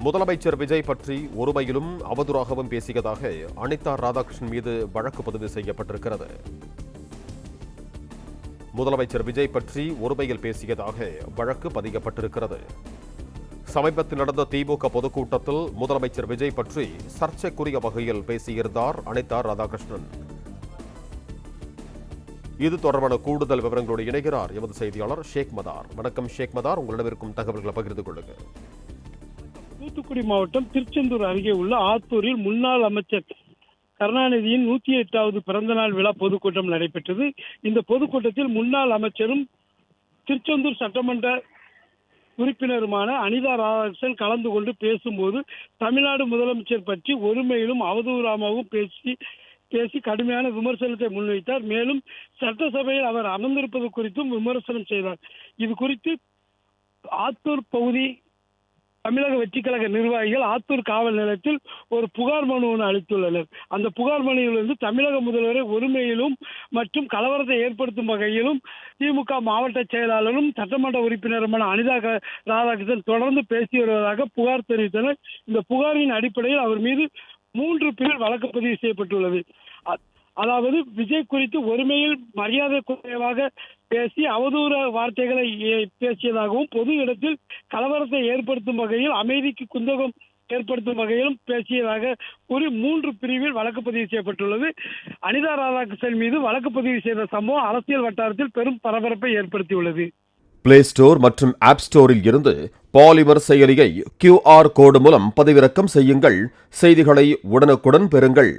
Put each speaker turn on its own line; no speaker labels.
முதலமைச்சர் விஜய் பற்றி ஒருமையிலும் அவதூறாகவும் பேசியதாக அனிதா ராதாகிருஷ்ணன் மீது வழக்கு பதிவு செய்யப்பட்டிருக்கிறது. முதலமைச்சர் விஜய் பற்றி ஒருமையில் பேசியதாக வழக்கு பதியப்பட்டிருக்கிறது. சமீபத்தில் நடந்த திமுக பொதுக்கூட்டத்தில் முதலமைச்சர் விஜய் பற்றி சர்ச்சைக்குரிய வகையில் பேசியிருந்தார் அனிதா ராதாகிருஷ்ணன். இது தொடர்பான கூடுதல் விவரங்களோடு இணைகிறார் எமது செய்தியாளர் ஷேக் மதார். வணக்கம் ஷேக் மதார், உங்களிடம் இருக்கும் தகவல்களை பகிர்ந்து கொள்ளுங்கள்.
தூத்துக்குடி மாவட்டம் திருச்செந்தூர் அருகே உள்ள ஆத்தூரில் முன்னாள் அமைச்சர் கருணாநிதியின் 108வது பிறந்தநாள் விழா பொதுக்கூட்டம் நடைபெற்றது. இந்த பொதுக்கூட்டத்தில் முன்னாள் அமைச்சரும் திருச்செந்தூர் சட்டமன்ற உறுப்பினருமான அனிதா ராதாகிருஷ்ணன் கலந்து கொண்டு பேசும்போது தமிழ்நாடு முதலமைச்சர் பற்றி ஒருமையிலும் அவதூறாகவும் பேசி கடுமையான விமர்சனத்தை முன்வைத்தார். மேலும் சட்டசபையில் அவர் அமர்ந்திருப்பது குறித்தும் விமர்சனம் செய்தார். இது குறித்து ஆத்தூர் பகுதி தமிழக வெற்றிக் கழக நிர்வாகிகள் ஆத்தூர் காவல் நிலையத்தில் ஒரு புகார் மனு ஒன்று அளித்துள்ளனர். அந்த புகார் மனுவிலிருந்து தமிழக முதல்வரை ஒருமையிலும் மற்றும் கலவரத்தை ஏற்படுத்தும் வகையிலும் திமுக மாவட்ட செயலாளரும் சட்டமன்ற உறுப்பினருமான அனிதா ராதாகிருஷ்ணன் தொடர்ந்து பேசி வருவதாக புகார் தெரிவித்தனர். இந்த புகாரின் அடிப்படையில் அவர் மீது 3 பேர் வழக்கு பதிவு செய்யப்பட்டுள்ளது. அதாவது விஜய் குறித்து ஒருமையில் மரியாதை குறைவாக பேசி அவதூறு வார்த்தைகளை பேசியதாகவும் பொது இடத்தில் கலவரத்தை ஏற்படுத்தும் வகையில் அமைதிக்கு குந்தகம் ஏற்படுத்தும் வகையிலும் பேசியதாக கூறி 3 பிரிவில் வழக்கு பதிவு செய்யப்பட்டுள்ளது. அனிதா ராதாகிருஷ்ணன் மீது வழக்கு பதிவு செய்த சம்பவம் அரசியல் வட்டாரத்தில் பெரும் பரபரப்பை ஏற்படுத்தியுள்ளது.
பிளே ஸ்டோர் மற்றும் ஆப் ஸ்டோரில் இருந்து பாலிமர் செயலியை QR கோடு மூலம் பதிவிறக்கம் செய்யுங்கள். செய்திகளை உடனுக்குடன் பெறுங்கள்.